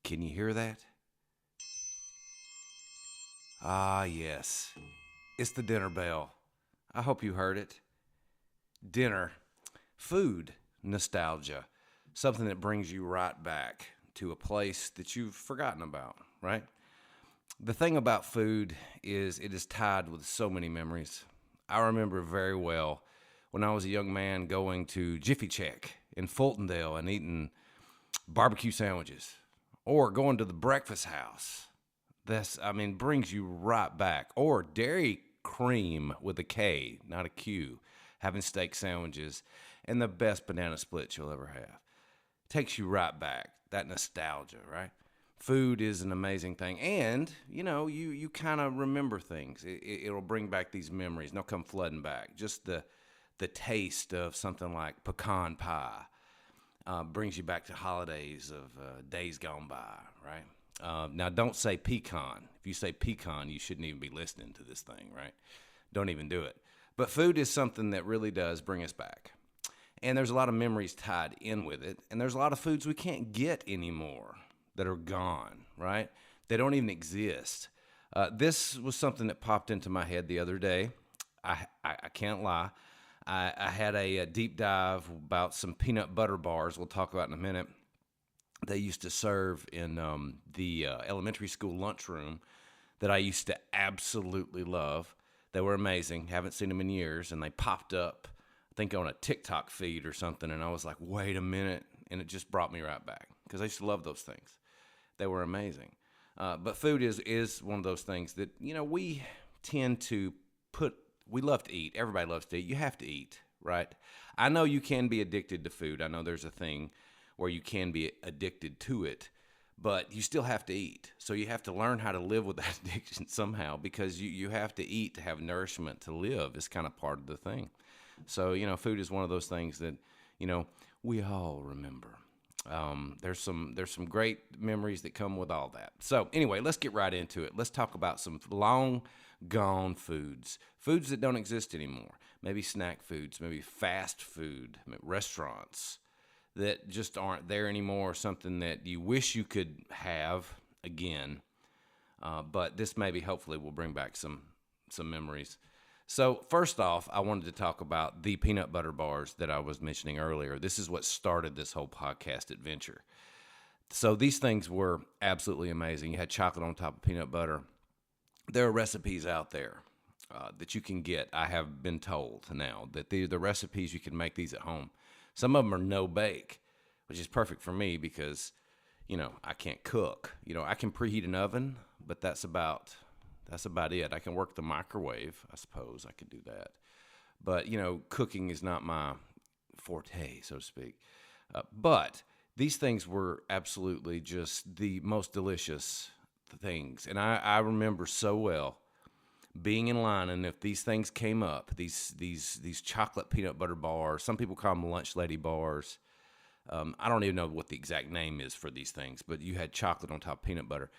Can you hear that? Ah, yes. It's the dinner bell. I hope you heard it. Dinner, food, nostalgia, something that brings you right back to a place that you've forgotten about, right? The thing about food is it is tied with so many memories. I remember very well when I was a young man going to Jiffy Check in Fultondale and eating barbecue sandwiches or going to the breakfast house. Brings you right back. Or Dairy Cream with a K, not a Q, having steak sandwiches and the best banana splits you'll ever have. Takes you right back. That nostalgia, right? Food is an amazing thing. And, you kind of remember things. It'll bring back these memories. And they'll come flooding back. Just the taste of something like pecan pie brings you back to holidays of days gone by, right? Now, don't say pecan. If you say pecan, you shouldn't even be listening to this thing, right? Don't even do it. But food is something that really does bring us back. And there's a lot of memories tied in with it. And there's a lot of foods we can't get anymore that are gone, right? They don't even exist. This was something that popped into my head the other day. I can't lie. I had a deep dive about some peanut butter bars we'll talk about in a minute. They used to serve in the elementary school lunchroom that I used to absolutely love. They were amazing. Haven't seen them in years, and they popped up, I think, on a TikTok feed or something, and I was like, wait a minute, and it just brought me right back because I used to love those things. They were amazing. But food is one of those things that, we tend to we love to eat. Everybody loves to eat. You have to eat, right? I know you can be addicted to food. I know there's a thing where you can be addicted to it, but you still have to eat. So you have to learn how to live with that addiction somehow because you have to eat to have nourishment to live. It's kind of part of the thing. So, food is one of those things that, we all remember. There's some great memories that come with all that. So anyway, let's get right into it. Let's talk about some long gone foods that don't exist anymore. Maybe snack foods, maybe fast food, restaurants that just aren't there anymore, something that you wish you could have again. But this maybe hopefully will bring back some memories. So first off, I wanted to talk about the peanut butter bars that I was mentioning earlier. This is what started this whole podcast adventure. So these things were absolutely amazing. You had chocolate on top of peanut butter. There are recipes out there that you can get. I have been told now that the recipes you can make these at home. Some of them are no bake, which is perfect for me because, I can't cook. I can preheat an oven, but that's about it. I can work the microwave. I suppose I could do that. But, cooking is not my forte, so to speak. But these things were absolutely just the most delicious things. And I remember so well being in line, and if these things came up, these chocolate peanut butter bars, some people call them lunch lady bars. I don't even know what the exact name is for these things, but you had chocolate on top of peanut butter.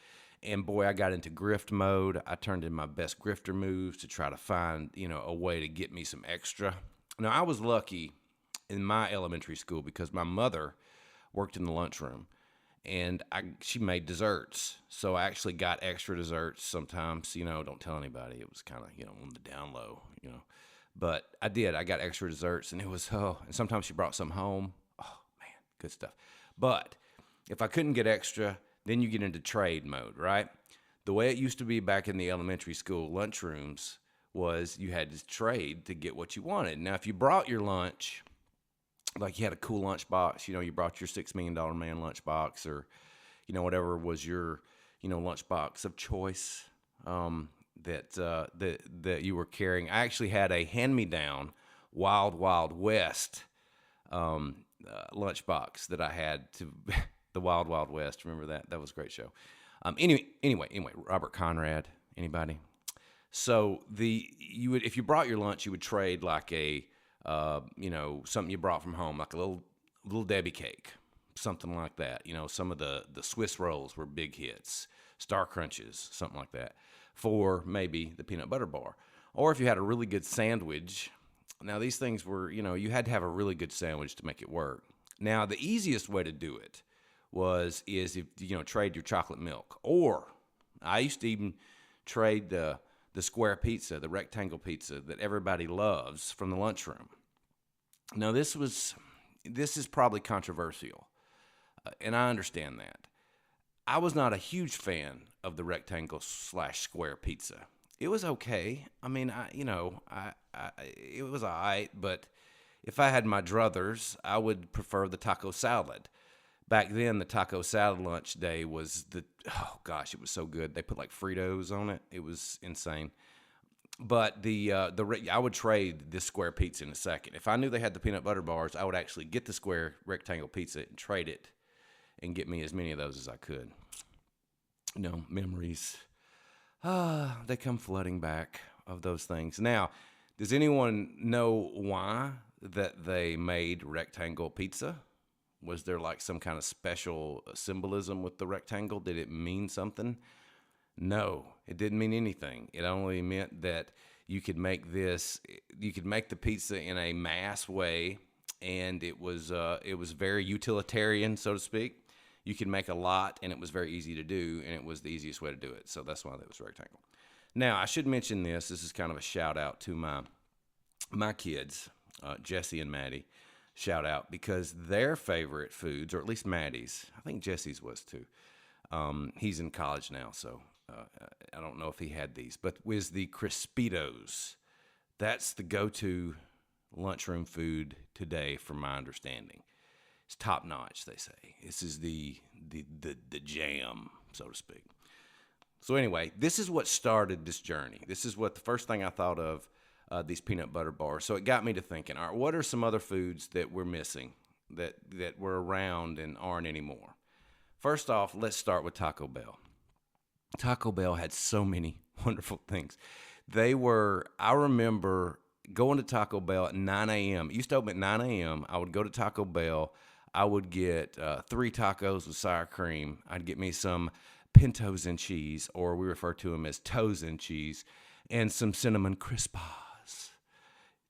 And boy, I got into grift mode. I turned in my best grifter moves to try to find, a way to get me some extra. Now, I was lucky in my elementary school because my mother worked in the lunchroom. And she made desserts. So I actually got extra desserts sometimes, don't tell anybody. It was kind of, on the down low, But I did. I got extra desserts, and it was, and sometimes she brought some home. Oh, man, good stuff. But if I couldn't get extra, then you get into trade mode, right? The way it used to be back in the elementary school lunchrooms was you had to trade to get what you wanted. Now, if you brought your lunch, like you had a cool lunchbox, you brought your $6 Million Man lunchbox or, whatever was your, lunchbox of choice that you were carrying. I actually had a hand-me-down Wild Wild West lunchbox that I had to the Wild Wild West. Remember that? That was a great show. Anyway, Robert Conrad. Anybody? So if you brought your lunch, you would trade like a something you brought from home, like a little Debbie cake, something like that. Some of the Swiss rolls were big hits, Star Crunches, something like that, for maybe the peanut butter bar. Or if you had a really good sandwich, now these things were, you had to have a really good sandwich to make it work. Now, the easiest way to do it is if trade your chocolate milk, or I used to even trade the square pizza, the rectangle pizza that everybody loves from the lunchroom. Now this is probably controversial, and I understand that. I was not a huge fan of the rectangle slash square pizza. It was okay. I mean, it was all right, but if I had my druthers, I would prefer the taco salad. Back then, the taco salad lunch day was oh gosh, it was so good. They put like Fritos on it. It was insane. But I would trade this square pizza in a second. If I knew they had the peanut butter bars, I would actually get the square rectangle pizza and trade it and get me as many of those as I could. Memories. They come flooding back of those things. Now, does anyone know why that they made rectangle pizza? Was there like some kind of special symbolism with the rectangle? Did it mean something? No, it didn't mean anything. It only meant that you could make the pizza in a mass way, and it was very utilitarian, so to speak. You could make a lot, and it was very easy to do, and it was the easiest way to do it. So that's why that was rectangle. Now, I should mention this. This is kind of a shout out to my kids, Jesse and Maddie. Shout out, because their favorite foods, or at least Maddie's, I think Jesse's was too. He's in college now, so I don't know if he had these, but was the Crispitos. That's the go-to lunchroom food today, from my understanding. It's top notch, they say. This is the jam, so to speak. So anyway, this is what started this journey. This is what the first thing I thought of, these peanut butter bars. So it got me to thinking, all right, what are some other foods that we're missing that were around and aren't anymore? First off, let's start with Taco Bell. Taco Bell had so many wonderful things. I remember going to Taco Bell at 9 a.m. It used to open at 9 a.m. I would go to Taco Bell. I would get 3 tacos with sour cream. I'd get me some pintos and cheese, or we refer to them as toes and cheese, and some cinnamon crispas.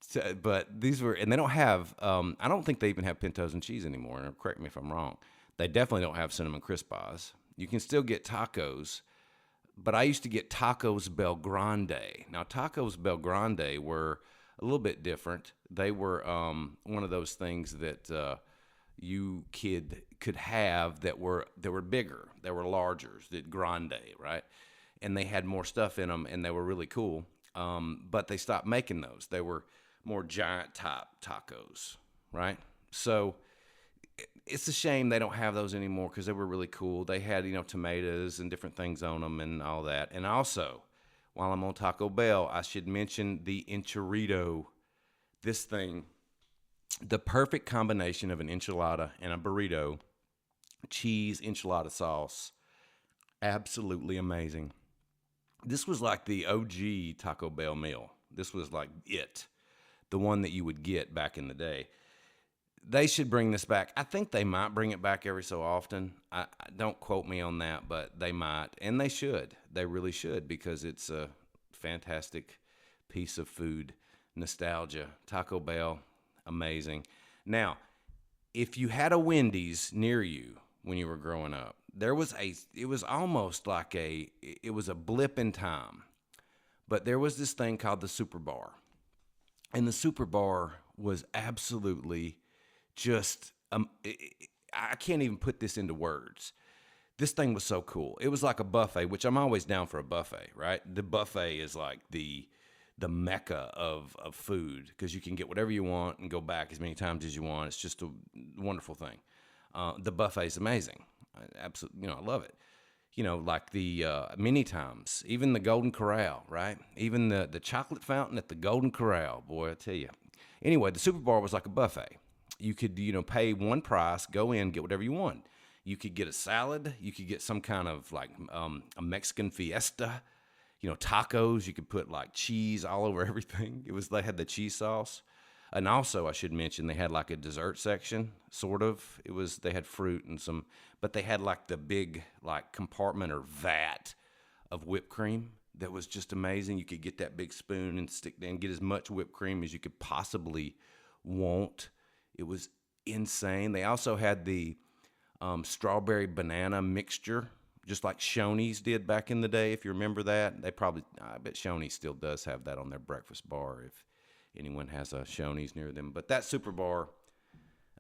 So, but these were, and they don't have, I don't think they even have pintos and cheese anymore. Correct me if I'm wrong. They definitely don't have cinnamon crispas. You can still get tacos, but I used to get tacos Bel Grande. Now, tacos Bel Grande were a little bit different. They were one of those things that you could have that were bigger, that were larger, that grande, right? And they had more stuff in them, and they were really cool. But they stopped making those. They were more giant type tacos, right? So it's a shame they don't have those anymore, because they were really cool. They had, tomatoes and different things on them and all that. And also, while I'm on Taco Bell, I should mention the enchilada. This thing, the perfect combination of an enchilada and a burrito, cheese, enchilada sauce, absolutely amazing. This was like the OG Taco Bell meal. This was like the one that you would get back in the day. They should bring this back. I think they might bring it back every so often. I don't quote me on that, but they might, and they should. They really should, because it's a fantastic piece of food. Nostalgia. Taco Bell, amazing. Now, if you had a Wendy's near you when you were growing up, it was almost like it was a blip in time. But there was this thing called the Super Bar. And the Super Bar was absolutely just, I can't even put this into words. This thing was so cool. It was like a buffet, which I'm always down for a buffet, right? The buffet is like the mecca of food, because you can get whatever you want and go back as many times as you want. It's just a wonderful thing. The buffet is amazing. Absolutely, I love it. Like the many times, even the Golden Corral, right? Even the chocolate fountain at the Golden Corral, boy, I tell you. Anyway, the Super Bar was like a buffet. You could, pay one price, go in, get whatever you want. You could get a salad. You could get some kind of like a Mexican fiesta. Tacos. You could put like cheese all over everything. They had the cheese sauce. And also, I should mention, they had like a dessert section, sort of. They had fruit and some, but they had like the big like compartment or vat of whipped cream that was just amazing. You could get that big spoon and stick there and get as much whipped cream as you could possibly want. It was insane. They also had the strawberry banana mixture, just like Shoney's did back in the day, if you remember that. I bet Shoney's still does have that on their breakfast bar if anyone has a Shoney's near them. But that super bar,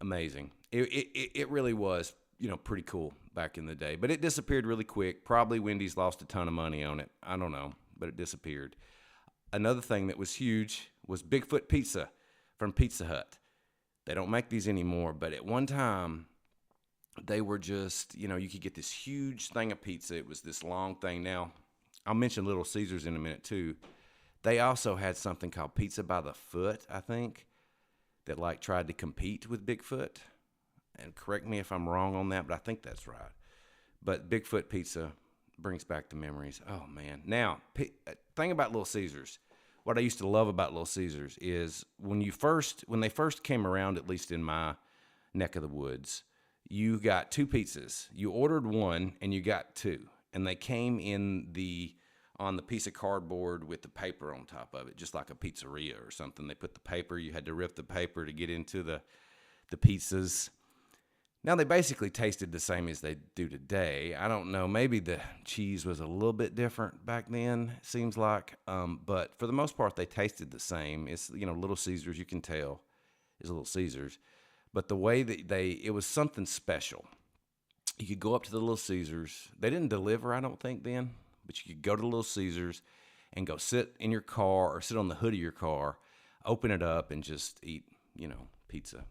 amazing. It really was, pretty cool back in the day. But it disappeared really quick. Probably Wendy's lost a ton of money on it. I don't know, but it disappeared. Another thing that was huge was Bigfoot Pizza from Pizza Hut. They don't make these anymore, but at one time, they were just, you could get this huge thing of pizza. It was this long thing. Now, I'll mention Little Caesars in a minute, too. They also had something called Pizza by the Foot, I think, that, tried to compete with Bigfoot. And correct me if I'm wrong on that, but I think that's right. But Bigfoot Pizza brings back the memories. Oh, man. Now, thing about Little Caesars, what I used to love about Little Caesars is when they first came around, at least in my neck of the woods, you got two pizzas. You ordered one and you got two. And they came on the piece of cardboard with the paper on top of it, just like a pizzeria or something. They put the paper, you had to rip the paper to get into the pizzas. Now, they basically tasted the same as they do today. I don't know, maybe the cheese was a little bit different back then, it seems like. But for the most part, they tasted the same. It's, Little Caesars, you can tell, is Little Caesars. But the way that it was something special. You could go up to the Little Caesars. They didn't deliver, I don't think, then. But you could go to the Little Caesars and go sit in your car or sit on the hood of your car, open it up, and just eat, pizza.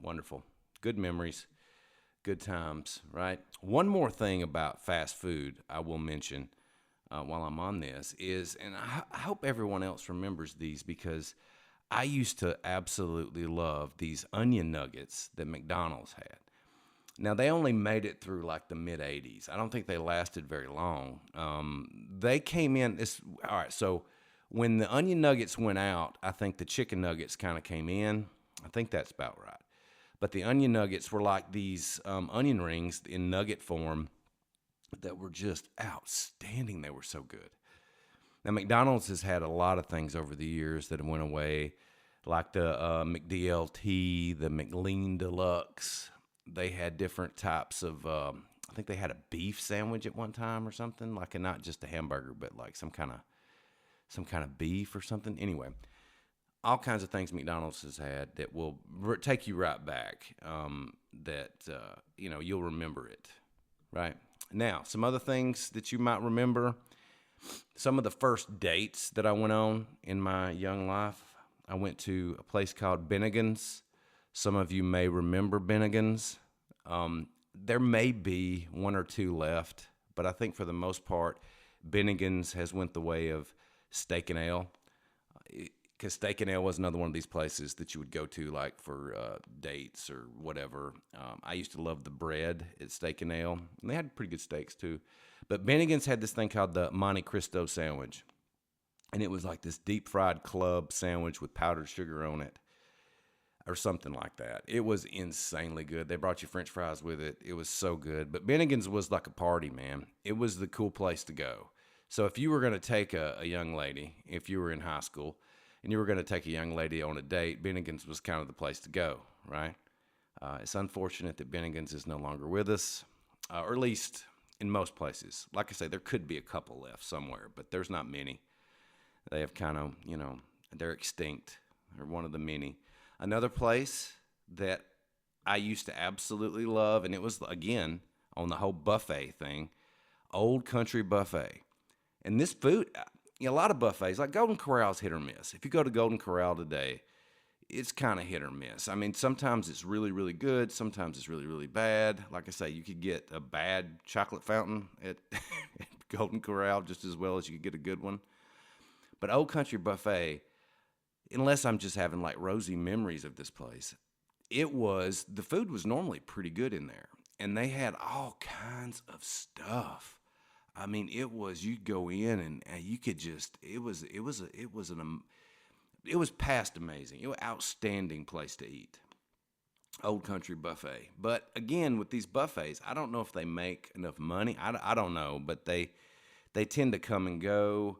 Wonderful. Good memories. Good times, right? One more thing about fast food I will mention while I'm on this is, and I hope everyone else remembers these because I used to absolutely love these onion nuggets that McDonald's had. Now, they only made it through the mid-'80s. I don't think they lasted very long. They came in, all right, so when the onion nuggets went out, I think the chicken nuggets kind of came in. I think that's about right. But the onion nuggets were like these onion rings in nugget form that were just outstanding. They were so good. Now, McDonald's has had a lot of things over the years that went away, like the McDLT, the McLean Deluxe. They had different types of, I think they had a beef sandwich at one time or something, not just a hamburger, but some kind of beef or something. Anyway, all kinds of things McDonald's has had that will take you right back, you'll remember it, right? Now, some other things that you might remember. Some of the first dates that I went on in my young life, I went to a place called Bennigan's. Some of you may remember Bennigan's. There may be one or two left, but I think for the most part, Bennigan's has went the way of Steak and Ale. Because Steak and Ale was another one of these places that you would go to for dates or whatever. I used to love the bread at Steak and Ale, and they had pretty good steaks too. But Bennigan's had this thing called the Monte Cristo sandwich, and it was like this deep-fried club sandwich with powdered sugar on it or something like that. It was insanely good. They brought you French fries with it. It was so good. But Bennigan's was like a party, man. It was the cool place to go. So if you were going to take a young lady, if you were in high school, and you were going to take a young lady on a date, Bennigan's was kind of the place to go, right? It's unfortunate that Bennigan's is no longer with us, or at least in most places. Like I say, there could be a couple left somewhere, but there's not many. They have kind of, they're extinct. They're one of the many. Another place that I used to absolutely love, and it was, again, on the whole buffet thing, Old Country Buffet. And this food, a lot of buffets, like Golden Corral's hit or miss. If you go to Golden Corral today, it's kind of hit or miss. I mean, sometimes it's really, really good. Sometimes it's really, really bad. Like I say, you could get a bad chocolate fountain at Golden Corral just as well as you could get a good one. But Old Country Buffet, unless I'm just having rosy memories of this place, the food was normally pretty good in there. And they had all kinds of stuff. I mean, you'd go in and you could just, it was past amazing. It was an outstanding place to eat. Old Country Buffet. But again, with these buffets, I don't know if they make enough money. I don't know, but they tend to come and go.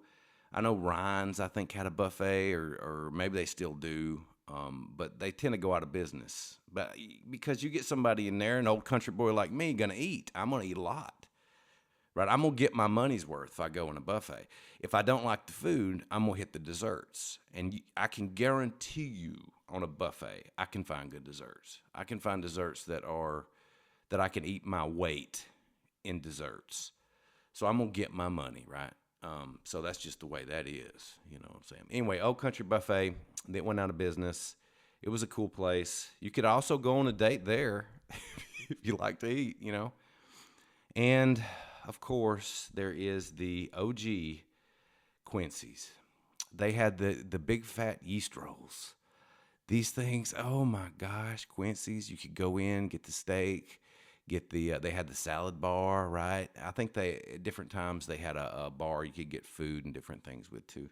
I know Ryan's, I think, had a buffet, or maybe they still do. but they tend to go out of business. But because you get somebody in there, an old country boy like me, gonna eat. I'm gonna eat a lot, right? I'm gonna get my money's worth if I go in a buffet. If I don't like the food, I'm gonna hit the desserts, and I can guarantee you on a buffet, I can find good desserts. I can find desserts that I can eat my weight in desserts. So I'm gonna get my money, right? So that's just the way that is. You know what I'm saying? Anyway, Old Country Buffet, that went out of business. It was a cool place. You could also go on a date there if you like to eat, you know. And of course, there is the OG Quincy's. They had the big fat yeast rolls. These things, oh my gosh, Quincy's. You could go in, get the steak, get they had the salad bar, right? I think they at different times they had a bar you could get food and different things with too.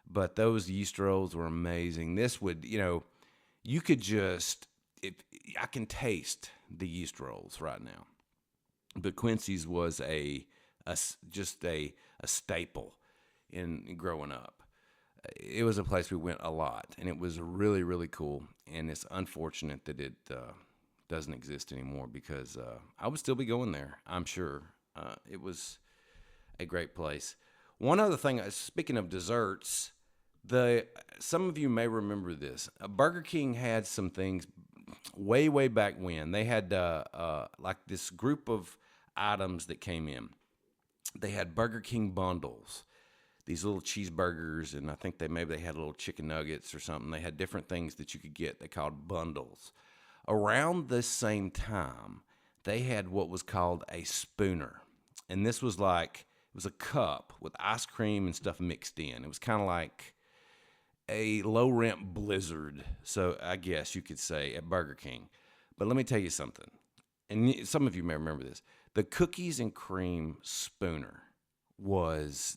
But those yeast rolls were amazing. This would, you could just, if I can taste the yeast rolls right now. But Quincy's was just a staple in growing up. It was a place we went a lot, and it was really, really cool. And it's unfortunate that it doesn't exist anymore because I would still be going there, I'm sure. It was a great place. One other thing, speaking of desserts, some of you may remember this. Burger King had some things way, way back when. They had like this group of items that came in. They had Burger King bundles, these little cheeseburgers, and I think they had little chicken nuggets or something. They had different things that you could get. They called bundles. Around this same time, they had what was called a spooner, and this was like it was a cup with ice cream and stuff mixed in. It was kind of like a low rent Blizzard, so I guess you could say at Burger King. But let me tell you something, and some of you may remember this. The cookies and cream spooner was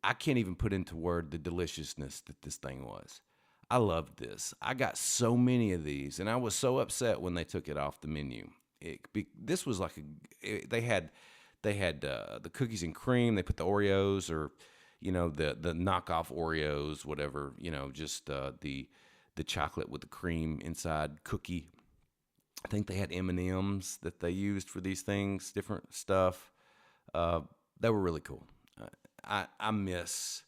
I can't even put into word the deliciousness that this thing was. I loved this. I got so many of these, and I was so upset when they took it off the menu. This was like they had the cookies and cream. They put the Oreos or the knockoff Oreos, whatever, just the chocolate with the cream inside cookie. I think they had M&Ms that they used for these things, different stuff. They were really cool. I miss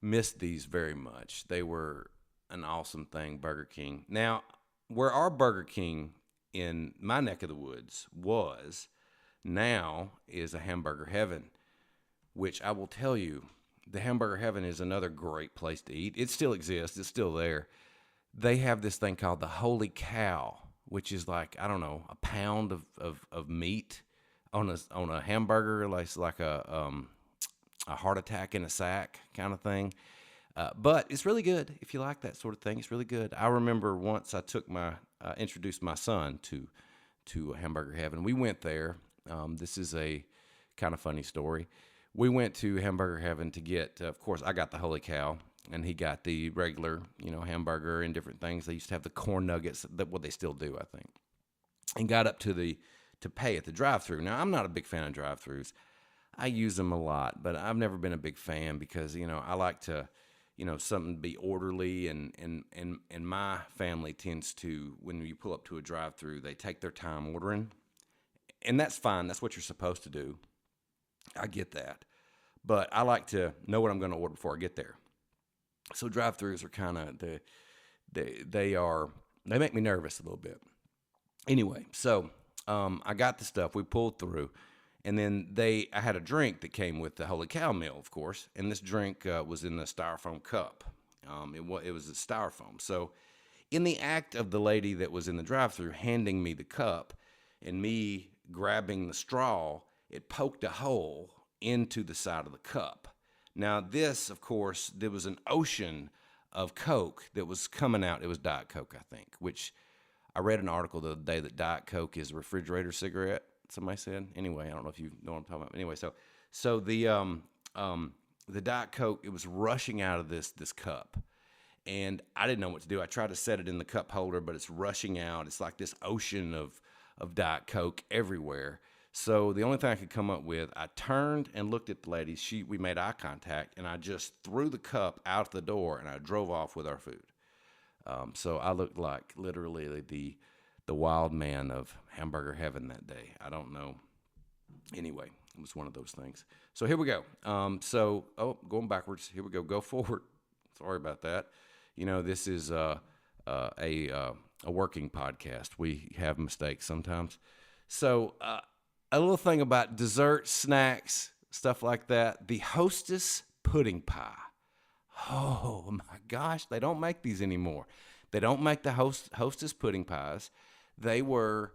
these very much. They were an awesome thing, Burger King. Now, where our Burger King in my neck of the woods now is a Hamburger Heaven, which I will tell you, the Hamburger Heaven is another great place to eat. It still exists. It's still there. They have this thing called the Holy Cow, which is like, I don't know, a pound of meat on a hamburger, like a heart attack in a sack kind of thing. But it's really good if you like that sort of thing. It's really good. I remember once I introduced my son to Hamburger Heaven. We went there. This is a kind of funny story. We went to Hamburger Heaven to get, of course, I got the Holy Cow, and he got the regular, hamburger and different things. They used to have the corn nuggets, they still do, I think. And got up to pay at the drive-thru. Now, I'm not a big fan of drive-thrus. I use them a lot, but I've never been a big fan because, I like to, something be orderly, and my family tends to, when you pull up to a drive-thru, they take their time ordering, and that's fine. That's what you're supposed to do. I get that, but I like to know what I'm going to order before I get there. So drive-thrus are kind of they make me nervous a little bit. Anyway, so I got the stuff. We pulled through. And then I had a drink that came with the Holy Cow meal, of course, and this drink was in the styrofoam cup. It was a styrofoam. So in the act of the lady that was in the drive-thru handing me the cup and me grabbing the straw, it poked a hole into the side of the cup. Now this, of course, there was an ocean of Coke that was coming out. It was Diet Coke, I think, which I read an article the other day that Diet Coke is a refrigerator cigarette. Somebody said. Anyway, I don't know if you know what I'm talking about. Anyway, so the Diet Coke, it was rushing out of this cup, and I didn't know what to do. I tried to set it in the cup holder, but it's rushing out. It's like this ocean of Diet Coke everywhere. So the only thing I could come up with, I turned and looked at the lady. We made eye contact, and I just threw the cup out the door, and I drove off with our food. So I looked like literally the wild man of hamburger heaven that day. I don't know. Anyway, it was one of those things. So here we go. Going backwards. Here we go. Go forward. Sorry about that. This is a working podcast. We have mistakes sometimes. So a little thing about desserts, snacks, stuff like that. The Hostess pudding pie. Oh my gosh, they don't make these anymore. They don't make the Hostess pudding pies. They were,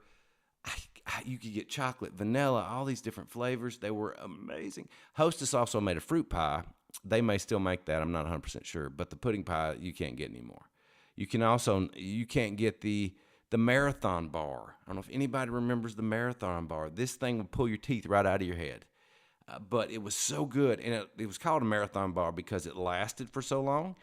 you could get chocolate, vanilla, all these different flavors. They were amazing. Hostess also made a fruit pie. They may still make that. I'm not 100% sure. But the pudding pie, you can't get anymore. You can't get the Marathon bar. I don't know if anybody remembers the Marathon bar. This thing would pull your teeth right out of your head. But it was so good. And it was called a Marathon bar because it lasted for so long.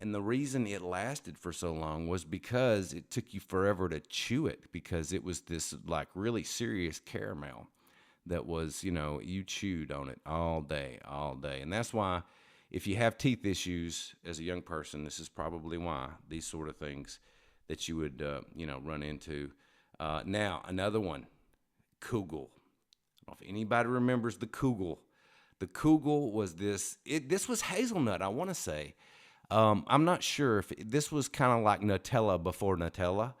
And the reason it lasted for so long was because it took you forever to chew it, because it was this like really serious caramel that was, you chewed on it all day. And that's why if you have teeth issues as a young person, this is probably why these sort of things that you would, run into. Now, another one, Kugel. I don't know if anybody remembers the Kugel. The Kugel was this was hazelnut, I want to say. I'm not sure if this was kind of like Nutella before Nutella,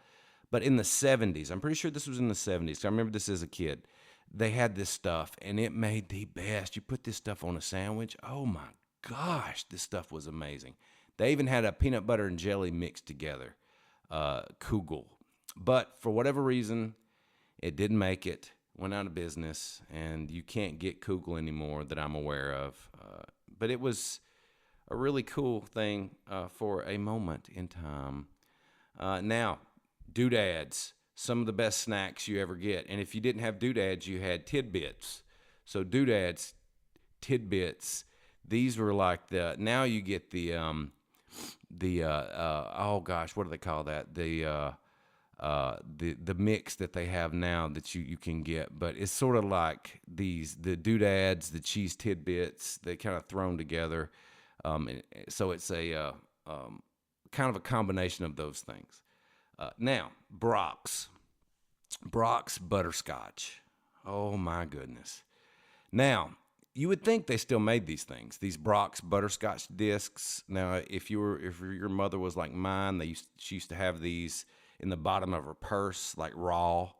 but in the 70s, I'm pretty sure this was in the 70s. I remember this as a kid. They had this stuff, and it made the best. You put this stuff on a sandwich. Oh, my gosh, this stuff was amazing. They even had a peanut butter and jelly mixed together, Kugel. But for whatever reason, it didn't make it, went out of business, and you can't get Kugel anymore that I'm aware of. But it was a really cool thing for a moment in time. Now, doodads, some of the best snacks you ever get. And if you didn't have doodads, you had tidbits. So doodads, tidbits, these were like now you get oh gosh, what do they call that? The mix that they have now that you can get, but it's sort of like the doodads, the cheese tidbits, they kind of thrown together. So it's a kind of a combination of those things. Now, Brock's butterscotch. Oh my goodness. Now, you would think they still made these things, these Brock's butterscotch discs. Now, if your mother was like mine, she used to have these in the bottom of her purse, like raw,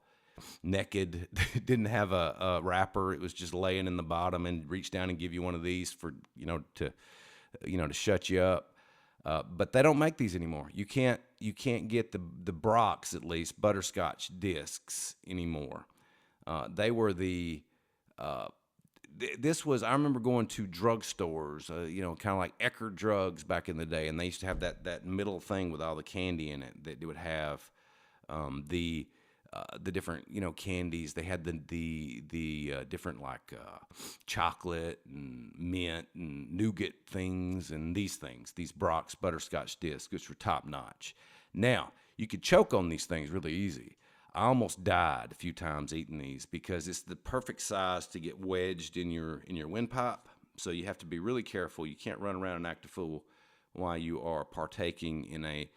naked. Didn't have a wrapper. It was just laying in the bottom, and reach down and give you one of these for to shut you up. But they don't make these anymore. You can't get the Brock's, at least, butterscotch discs anymore. They were I remember going to drugstores, kind of like Eckerd Drugs back in the day, and they used to have that middle thing with all the candy in it that they would have the different, candies. They had the different like chocolate and mint and nougat things, and these Brock's butterscotch discs, which were top notch. Now, you could choke on these things really easy. I almost died a few times eating these because it's the perfect size to get wedged in your windpipe. So you have to be really careful. You can't run around and act a fool while you are partaking in a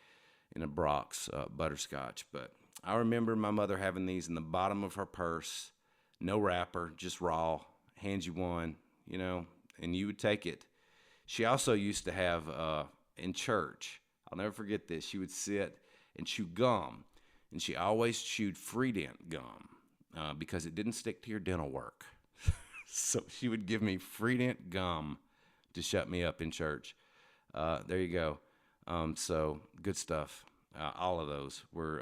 Brock's butterscotch. But I remember my mother having these in the bottom of her purse, no wrapper, just raw, hands you one, and you would take it. She also used to have, in church, I'll never forget this, she would sit and chew gum, and she always chewed Freedent gum because it didn't stick to your dental work. So she would give me Freedent gum to shut me up in church. There you go. So good stuff. All of those were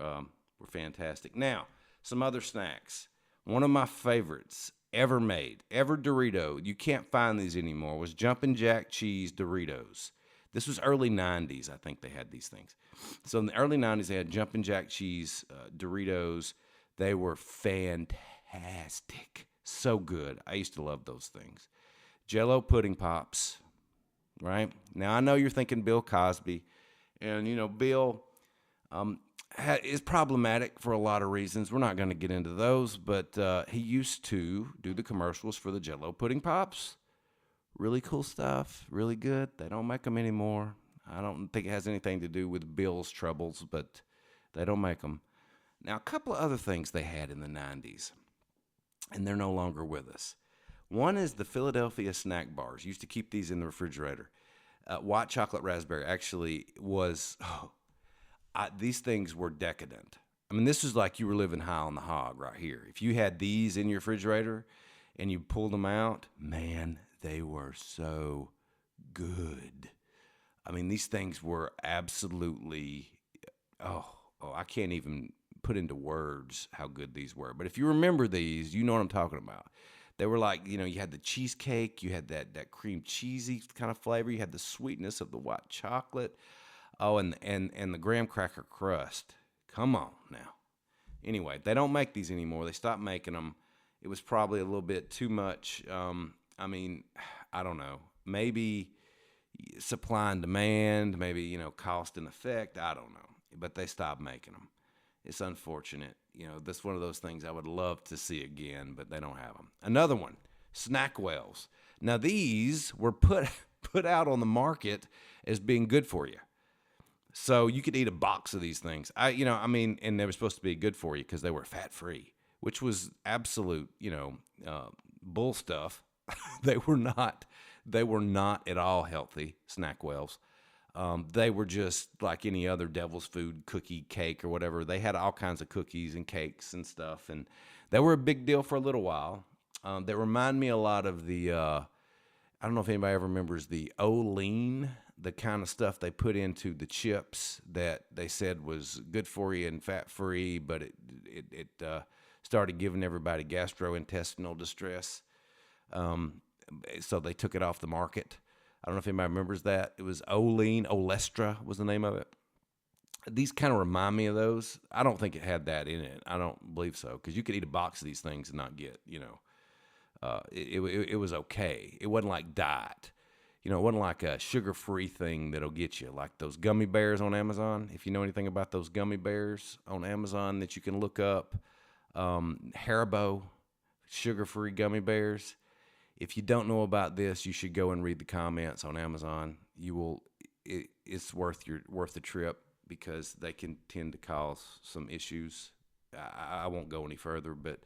fantastic. Now, some other snacks. One of my favorites ever made, ever Dorito, you can't find these anymore, was Jumpin' Jack Cheese Doritos. This was early 90s, I think they had these things. So in the early 90s, they had Jumpin' Jack Cheese Doritos. They were fantastic. So good. I used to love those things. Jell-O Pudding Pops, right? Now, I know you're thinking Bill Cosby. And, Bill, is problematic for a lot of reasons. We're not going to get into those, but he used to do the commercials for the Jello pudding pops. Really cool stuff, really good. They don't make them anymore. I don't think it has anything to do with Bill's troubles, but they don't make them. Now, a couple of other things they had in the 90s, and they're no longer with us. One is the Philadelphia snack bars. Used to keep these in the refrigerator. White chocolate raspberry actually was, these things were decadent. I mean, this was like you were living high on the hog right here. If you had these in your refrigerator and you pulled them out, man, they were so good. I mean, these things were absolutely, I can't even put into words how good these were. But if you remember these, you know what I'm talking about. They were like, you had the cheesecake, you had that cream cheesy kind of flavor, you had the sweetness of the white chocolate. Oh, and the graham cracker crust. Come on now. Anyway, they don't make these anymore. They stopped making them. It was probably a little bit too much. I mean, I don't know. Maybe supply and demand, maybe, cost and effect. I don't know. But they stopped making them. It's unfortunate. That's one of those things I would love to see again, but they don't have them. Another one, Snackwells. Now, these were put out on the market as being good for you. So you could eat a box of these things. And they were supposed to be good for you because they were fat-free, which was absolute, bull stuff. They were not at all healthy, Snackwells. They were just like any other devil's food, cookie, cake, or whatever. They had all kinds of cookies and cakes and stuff, and they were a big deal for a little while. They remind me a lot of the, I don't know if anybody ever remembers the Olean, the kind of stuff they put into the chips that they said was good for you and fat-free, but it started giving everybody gastrointestinal distress. So they took it off the market. I don't know if anybody remembers that. It was Olean, Olestra was the name of it. These kind of remind me of those. I don't think it had that in it. I don't believe so, because you could eat a box of these things and not get, it was okay. It wasn't like diet. It wasn't like a sugar-free thing that'll get you, like those gummy bears on Amazon. If you know anything about those gummy bears on Amazon that you can look up, Haribo, sugar-free gummy bears. If you don't know about this, you should go and read the comments on Amazon. It's worth the trip because they can tend to cause some issues. I won't go any further, but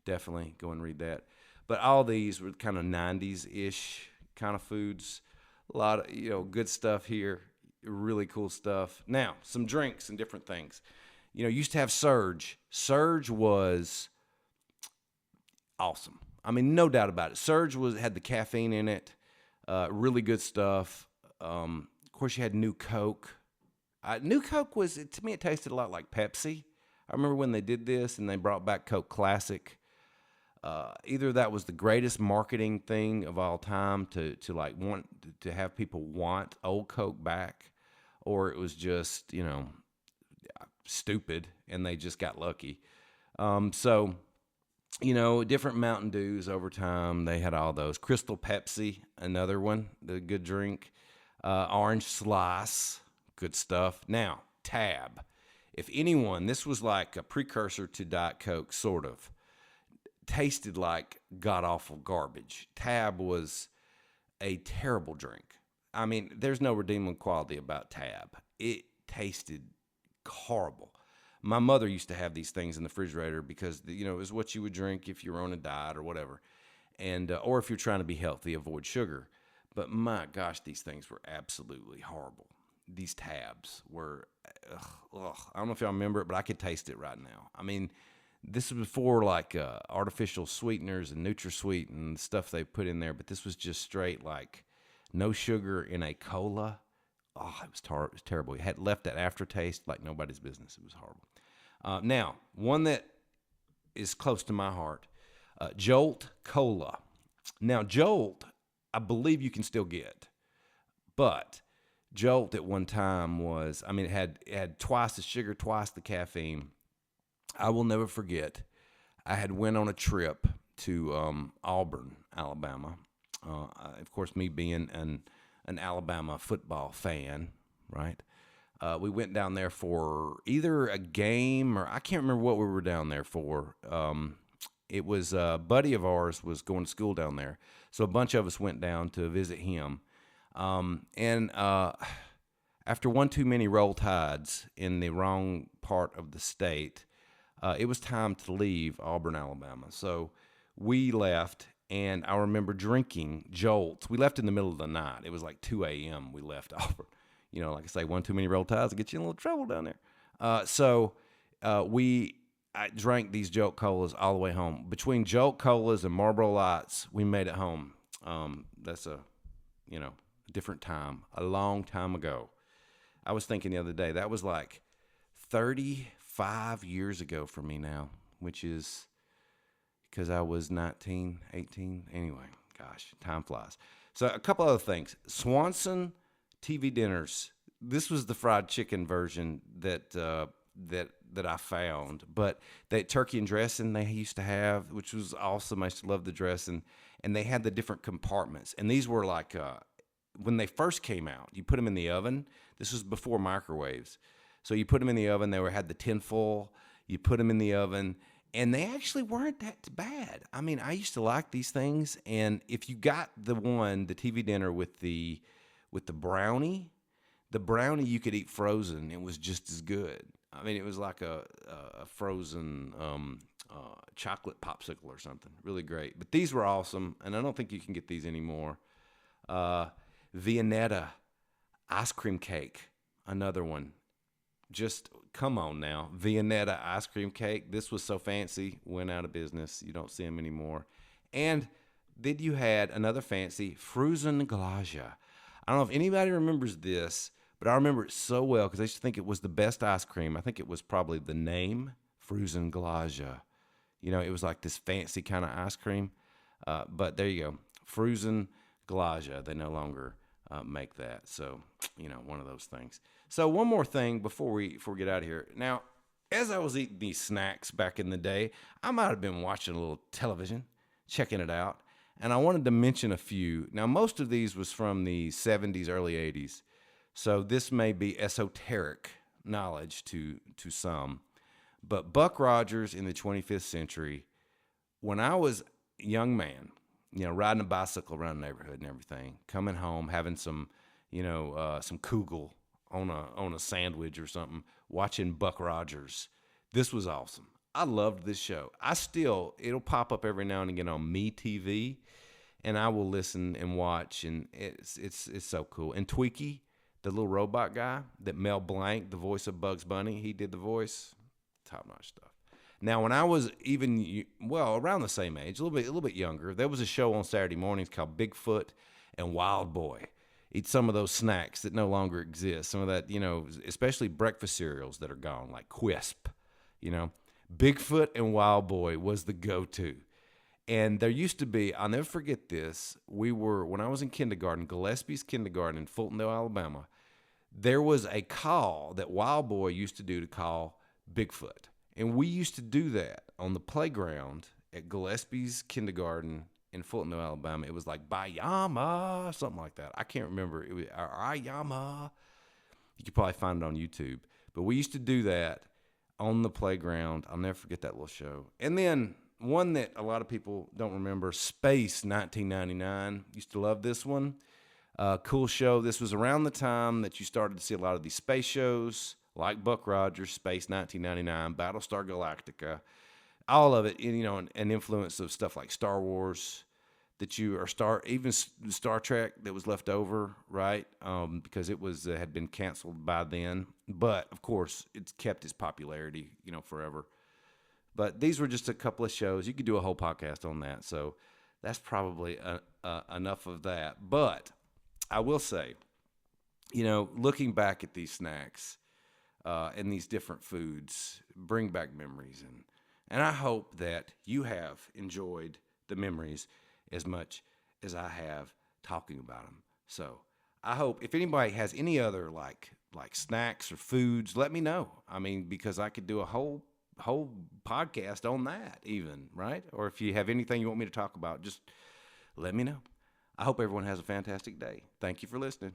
definitely go and read that. But all these were kind of 90s-ish kind of foods. A lot of, good stuff here, really cool stuff. Now, some drinks and different things. Used to have Surge. Surge was awesome. I mean, no doubt about it. Surge had the caffeine in it, really good stuff. Of course, you had New Coke. New Coke to me, it tasted a lot like Pepsi. I remember when they did this and they brought back Coke Classic. Either that was the greatest marketing thing of all time to like want to have people want old Coke back, or it was just, stupid and they just got lucky. Different Mountain Dews over time. They had all those. Crystal Pepsi, another one, the good drink. Orange Slice, good stuff. Now, Tab. If anyone, this was like a precursor to Diet Coke, sort of. Tasted like god-awful garbage. Tab was a terrible drink. I mean, there's no redeeming quality about Tab. It tasted horrible. My mother used to have these things in the refrigerator because, it was what you would drink if you were on a diet or whatever. And, or if you're trying to be healthy, avoid sugar. But my gosh, these things were absolutely horrible. These Tabs were, I don't know if y'all remember it, but I could taste it right now. I mean, this was before like artificial sweeteners and NutraSweet and stuff they put in there, but this was just straight like no sugar in a cola. Oh, it was terrible. It had left that aftertaste like nobody's business. It was horrible. Now, one that is close to my heart, Jolt Cola. Now, Jolt, I believe you can still get, but Jolt at one time it had twice the sugar, twice the caffeine. I will never forget, I had went on a trip to Auburn, Alabama. Of course, me being an Alabama football fan, right? We went down there for either a game or I can't remember what we were down there for. It was a buddy of ours was going to school down there, so a bunch of us went down to visit him. And after one too many roll tides in the wrong part of the state, it was time to leave Auburn, Alabama. So we left, and I remember drinking Jolts. We left in the middle of the night. It was like 2 a.m. we left Auburn. Like I say, one too many roll tides will get you in a little trouble down there. I drank these Jolt Colas all the way home. Between Jolt Colas and Marlboro Lights, we made it home. That's a different time, a long time ago. I was thinking the other day, that was like 35 years ago for me now, which is because I was 19, 18. Anyway, gosh, time flies. So a couple other things. Swanson TV dinners. This was the fried chicken version that I found, but that turkey and dressing they used to have, which was awesome. I used to love the dressing, and they had the different compartments. And these were like when they first came out, you put them in the oven. This was before microwaves, so you put them in the oven. Had the tinfoil. You put them in the oven, and they actually weren't that bad. I mean, I used to like these things, and if you got the TV dinner with the brownie, you could eat frozen. It was just as good. I mean, it was like a frozen chocolate popsicle or something. Really great. But these were awesome, and I don't think you can get these anymore. Viennetta ice cream cake, another one. Just come on now. Viennetta ice cream cake. This was so fancy, went out of business. You don't see them anymore. And then you had another fancy, Fruzen Glacia. I don't know if anybody remembers this, but I remember it so well because I used to think it was the best ice cream. I think it was probably the name, Fruzen Glacia. It was like this fancy kind of ice cream. But there you go, Fruzen Glacia. They no longer make that. So, one of those things. So one more thing before we get out of here. Now, as I was eating these snacks back in the day, I might have been watching a little television, checking it out. And I wanted to mention a few. Now, most of these was from the 70s, early 80s. So this may be esoteric knowledge to some. But Buck Rogers in the 25th century, when I was a young man, riding a bicycle around the neighborhood and everything, coming home, having some kugel on a sandwich or something, watching Buck Rogers. This was awesome. I loved this show. It'll pop up every now and again on MeTV, and I will listen and watch, and it's so cool. And Tweaky, the little robot guy that Mel Blanc, the voice of Bugs Bunny, he did the voice. Top-notch stuff. Now, when I was around the same age, a little bit younger, there was a show on Saturday mornings called Bigfoot and Wild Boy. Eat some of those snacks that no longer exist. Some of that, especially breakfast cereals that are gone, like Quisp. Bigfoot and Wild Boy was the go-to. And there used to be, I'll never forget this, when I was in kindergarten, Gillespie's kindergarten in Fultondale, Alabama, there was a call that Wild Boy used to do to call Bigfoot. And we used to do that on the playground at Gillespie's kindergarten in Fultondale, Alabama. It was like Bayama, something like that. I can't remember. It was Ayama. You could probably find it on YouTube. But we used to do that on the playground. I'll never forget that little show. And then one that a lot of people don't remember, Space 1999. Used to love this one. Cool show. This was around the time that you started to see a lot of these space shows, like Buck Rogers, Space 1999, Battlestar Galactica, all of it, an influence of stuff like Star Wars, even Star Trek that was left over, right? Because it had been canceled by then. But of course, it's kept its popularity, forever. But these were just a couple of shows. You could do a whole podcast on that. So that's probably enough of that. But I will say, looking back at these snacks and these different foods bring back memories. And I hope that you have enjoyed the memories as much as I have talking about them. So I hope if anybody has any other like snacks or foods, let me know. I mean, because I could do a whole podcast on that even, right? Or if you have anything you want me to talk about, just let me know. I hope everyone has a fantastic day. Thank you for listening.